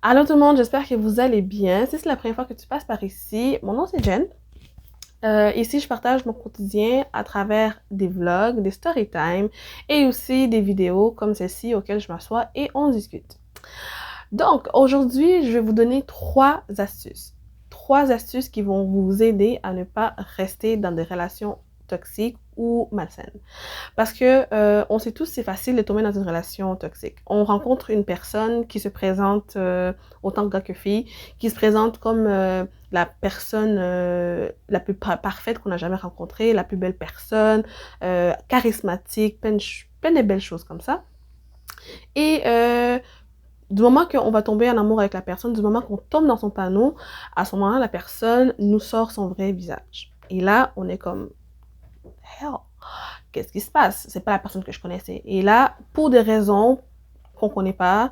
Allô tout le monde, j'espère que vous allez bien. Si c'est la première fois que tu passes par ici, mon nom c'est Jen. Ici, je partage mon quotidien à travers des vlogs, des story time et aussi des vidéos comme celle-ci auxquelles je m'assois et on discute. Donc, aujourd'hui, je vais vous donner trois astuces. Trois astuces qui vont vous aider à ne pas rester dans des relations toxiques ou malsaines. Parce que on sait tous, c'est facile de tomber dans une relation toxique. On rencontre une personne qui se présente autant gars que fille, qui se présente comme la personne la plus parfaite qu'on a jamais rencontrée, la plus belle personne, charismatique, plein de belles choses comme ça. Et du moment qu'on va tomber en amour avec la personne, du moment qu'on tombe dans son panneau, à ce moment-là, la personne nous sort son vrai visage. Et là, on est comme, hell, qu'est-ce qui se passe? C'est pas la personne que je connaissais. Et là, pour des raisons qu'on connaît pas,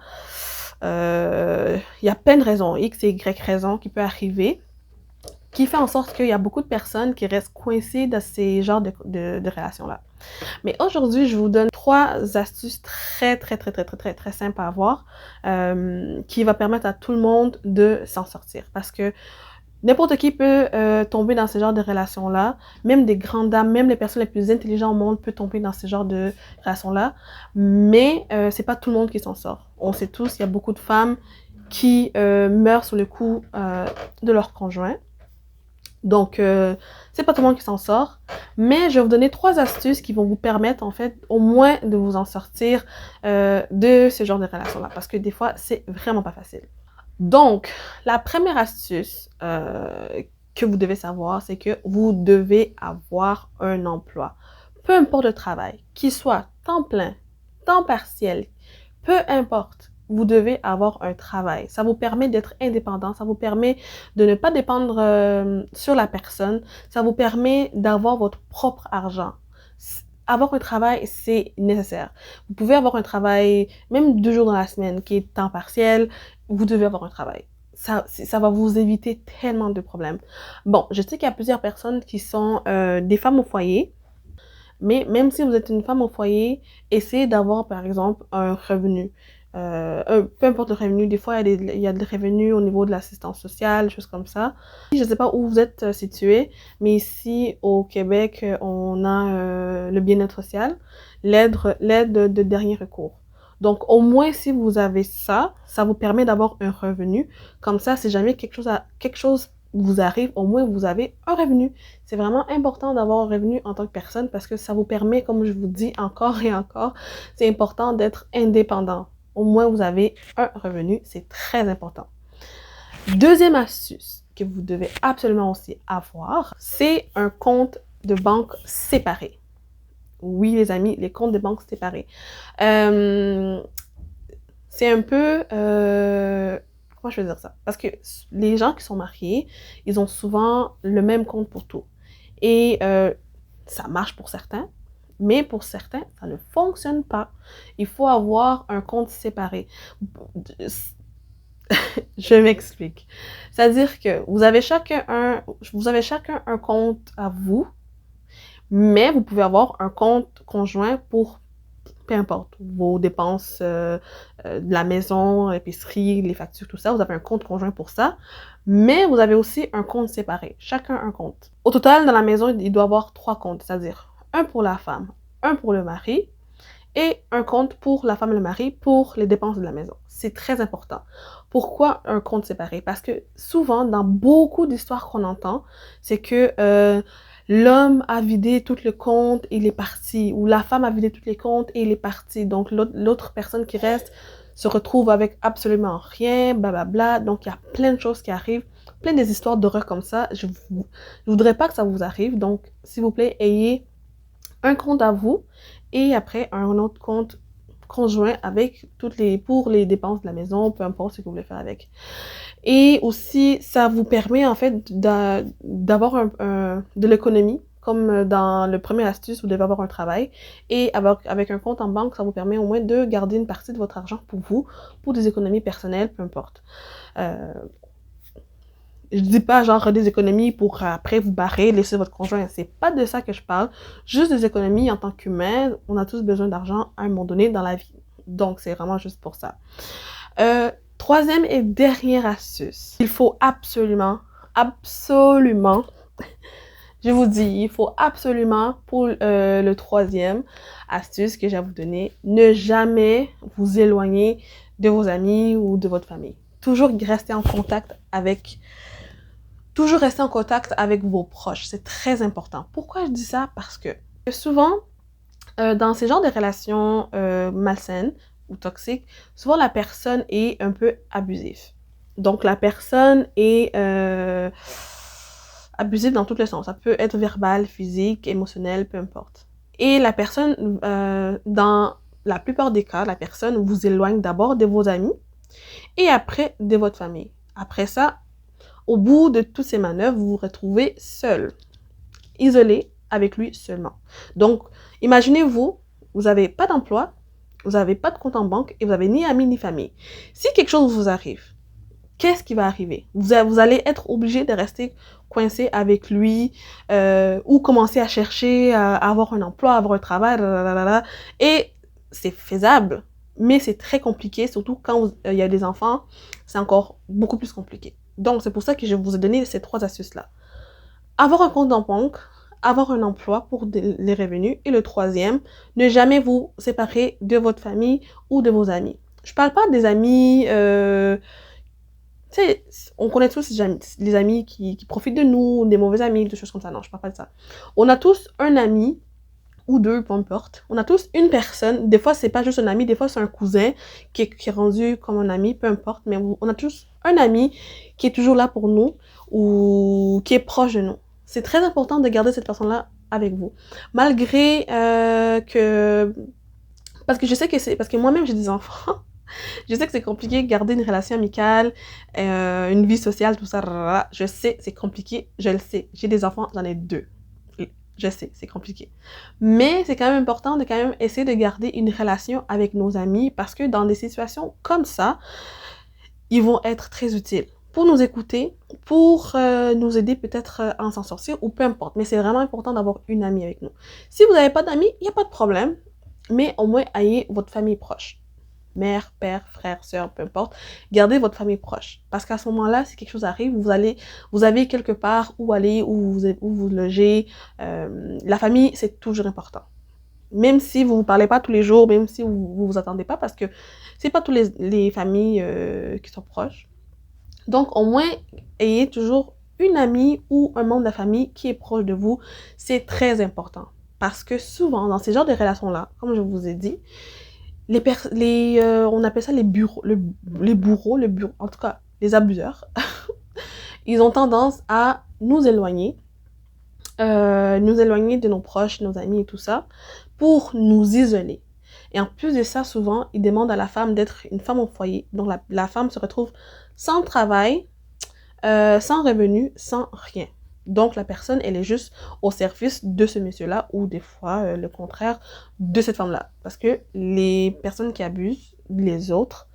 y a plein de raisons, X et Y raisons qui peuvent arriver, qui fait en sorte qu'il y a beaucoup de personnes qui restent coincées dans ces genres de relations-là. Mais aujourd'hui, je vous donne trois astuces très simples à avoir, qui va permettre à tout le monde de s'en sortir. Parce que n'importe qui peut tomber dans ce genre de relations-là, même des grandes dames, même les personnes les plus intelligentes au monde peuvent tomber dans ce genre de relations-là, mais c'est pas tout le monde qui s'en sort. On sait tous, il y a beaucoup de femmes qui meurent sous le coup de leur conjoint. Donc, c'est pas tout le monde qui s'en sort, mais je vais vous donner trois astuces qui vont vous permettre, en fait, au moins de vous en sortir de ce genre de relations-là, parce que des fois, c'est vraiment pas facile. Donc, la première astuce que vous devez savoir, c'est que vous devez avoir un emploi. Peu importe le travail, qu'il soit temps plein, temps partiel, peu importe, vous devez avoir un travail. Ça vous permet d'être indépendant, ça vous permet de ne pas dépendre sur la personne, ça vous permet d'avoir votre propre argent. Avoir un travail, c'est nécessaire. Vous pouvez avoir un travail, même 2 jours dans la semaine, qui est temps partiel, vous devez avoir un travail. Ça va vous éviter tellement de problèmes. Bon, je sais qu'il y a plusieurs personnes qui sont des femmes au foyer, mais même si vous êtes une femme au foyer, essayez d'avoir, par exemple, un revenu. Peu importe le revenu, des fois, il y a des revenus au niveau de l'assistance sociale, choses comme ça. Je ne sais pas où vous êtes situé, mais ici, au Québec, on a le bien-être social, l'aide de dernier recours. Donc, au moins, si vous avez ça, ça vous permet d'avoir un revenu. Comme ça, si jamais quelque chose vous arrive, au moins, vous avez un revenu. C'est vraiment important d'avoir un revenu en tant que personne parce que ça vous permet, comme je vous dis encore et encore, c'est important d'être indépendant. Au moins, vous avez un revenu, c'est très important. Deuxième astuce que vous devez absolument aussi avoir, c'est un compte de banque séparé. Oui, les amis, les comptes de banque séparés. C'est un peu... comment je vais dire ça? Parce que les gens qui sont mariés, ils ont souvent le même compte pour tout. Et ça marche pour certains, mais pour certains, ça ne fonctionne pas. Il faut avoir un compte séparé. Je m'explique. C'est-à-dire que vous avez chacun un compte à vous, mais vous pouvez avoir un compte conjoint pour peu importe, vos dépenses de la maison, l'épicerie, les factures, tout ça, vous avez un compte conjoint pour ça, mais vous avez aussi un compte séparé, chacun un compte. Au total, dans la maison, il doit y avoir 3 comptes, c'est-à-dire un pour la femme, un pour le mari, et un compte pour la femme et le mari pour les dépenses de la maison. C'est très important. Pourquoi un compte séparé? Parce que souvent, dans beaucoup d'histoires qu'on entend, c'est que l'homme a vidé tout le compte et il est parti, ou la femme a vidé tous les comptes et il est parti. Donc l'autre personne qui reste se retrouve avec absolument rien, blablabla. Donc il y a plein de choses qui arrivent, plein des histoires d'horreur comme ça. Je voudrais pas que ça vous arrive. Donc s'il vous plaît, ayez un compte à vous et après un autre compte conjoint avec pour les dépenses de la maison, peu importe ce que vous voulez faire avec. Et aussi, ça vous permet en fait d'avoir de l'économie, comme dans le premier astuce, vous devez avoir un travail. Et avec un compte en banque, ça vous permet au moins de garder une partie de votre argent pour vous, pour des économies personnelles, peu importe. Je dis pas genre des économies pour après vous barrer, laisser votre conjoint. C'est pas de ça que je parle. Juste des économies en tant qu'humain. On a tous besoin d'argent à un moment donné dans la vie. Donc, c'est vraiment juste pour ça. Troisième et dernière astuce. Il faut absolument, je vous dis, il faut absolument, pour le troisième astuce que j'ai à vous donner, ne jamais vous éloigner de vos amis ou de votre famille. Toujours rester en contact avec vos proches. C'est très important. Pourquoi je dis ça? Parce que souvent, dans ces genres de relations malsaines ou toxiques, souvent la personne est un peu abusive. Donc la personne est abusive dans tous les sens. Ça peut être verbal, physique, émotionnel, peu importe. Et la personne, dans la plupart des cas, la personne vous éloigne d'abord de vos amis et après de votre famille. Après ça, au bout de toutes ces manœuvres, vous vous retrouvez seul, isolé avec lui seulement. Donc, imaginez-vous, vous n'avez pas d'emploi, vous n'avez pas de compte en banque et vous n'avez ni amis ni famille. Si quelque chose vous arrive, qu'est-ce qui va arriver? Vous allez être obligé de rester coincé avec lui ou commencer à chercher à avoir un emploi, à avoir un travail, et c'est faisable, mais c'est très compliqué, surtout quand il y a des enfants, c'est encore beaucoup plus compliqué. Donc, c'est pour ça que je vous ai donné ces 3 astuces-là. Avoir un compte en banque, avoir un emploi pour les revenus, et le troisième, ne jamais vous séparer de votre famille ou de vos amis. Je parle pas des amis... tu sais, on connaît tous les amis qui profitent de nous, des mauvais amis, des choses comme ça. Non, je parle pas de ça. On a tous un ami, ou 2, peu importe. On a tous une personne, des fois c'est pas juste un ami, des fois c'est un cousin qui est rendu comme un ami, peu importe, mais on a tous un ami qui est toujours là pour nous, ou qui est proche de nous. C'est très important de garder cette personne-là avec vous. Malgré que... Parce que je sais que c'est... Parce que moi-même j'ai des enfants. Je sais que c'est compliqué de garder une relation amicale, une vie sociale, tout ça. Je sais, c'est compliqué, je le sais. J'ai des enfants, j'en ai 2. Je sais, c'est compliqué. Mais c'est quand même important de quand même essayer de garder une relation avec nos amis parce que dans des situations comme ça, ils vont être très utiles pour nous écouter, pour nous aider peut-être à s'en sortir ou peu importe. Mais c'est vraiment important d'avoir une amie avec nous. Si vous n'avez pas d'amis, il n'y a pas de problème, mais au moins ayez votre famille proche. Mère, père, frère, sœur, peu importe, gardez votre famille proche. Parce qu'à ce moment-là, si quelque chose arrive, vous avez quelque part où aller, où vous logez. La famille, c'est toujours important. Même si vous ne vous parlez pas tous les jours, même si vous vous attendez pas, parce que c'est pas toutes les familles qui sont proches. Donc, au moins, ayez toujours une amie ou un membre de la famille qui est proche de vous. C'est très important. Parce que souvent, dans ces genres de relations-là, comme je vous ai dit, on appelle ça les bourreaux, en tout cas, les abuseurs. Ils ont tendance à nous éloigner de nos proches, nos amis et tout ça, pour nous isoler. Et en plus de ça, souvent, ils demandent à la femme d'être une femme au foyer. Donc, la femme se retrouve sans travail, sans revenu, sans rien. Donc, la personne, elle est juste au service de ce monsieur-là ou des fois, le contraire, de cette femme-là. Parce que les personnes qui abusent les autres,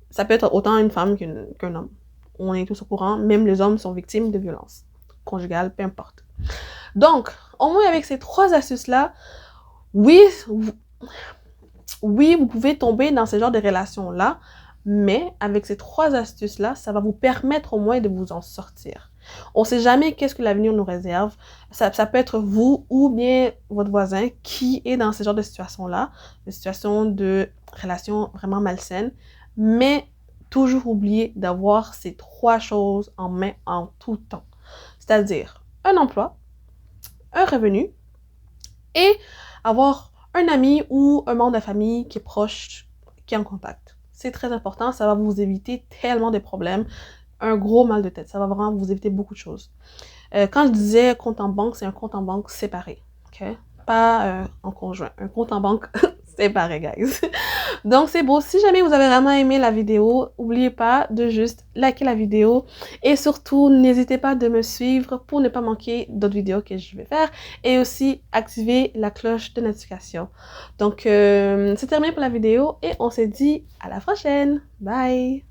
ça peut être autant une femme qu'un homme. On est tous au courant, même les hommes sont victimes de violences conjugales, peu importe. Donc, au moins avec ces 3 astuces-là, oui, vous pouvez tomber dans ce genre de relations-là, mais avec ces 3 astuces-là, ça va vous permettre au moins de vous en sortir. On ne sait jamais qu'est-ce que l'avenir nous réserve. Ça peut être vous ou bien votre voisin qui est dans ce genre de situation-là, des situations de relations vraiment malsaines, mais toujours oublier d'avoir ces 3 choses en main en tout temps. C'est-à-dire un emploi, un revenu et avoir un ami ou un membre de la famille qui est proche, qui est en contact. C'est très important, ça va vous éviter tellement de problèmes, un gros mal de tête, ça va vraiment vous éviter beaucoup de choses. Quand je disais compte en banque, c'est un compte en banque séparé, ok? Pas en conjoint, un compte en banque séparé, guys. Donc c'est beau, si jamais vous avez vraiment aimé la vidéo, n'oubliez pas de juste liker la vidéo et surtout n'hésitez pas de me suivre pour ne pas manquer d'autres vidéos que je vais faire et aussi activer la cloche de notification. Donc c'est terminé pour la vidéo et on se dit à la prochaine. Bye!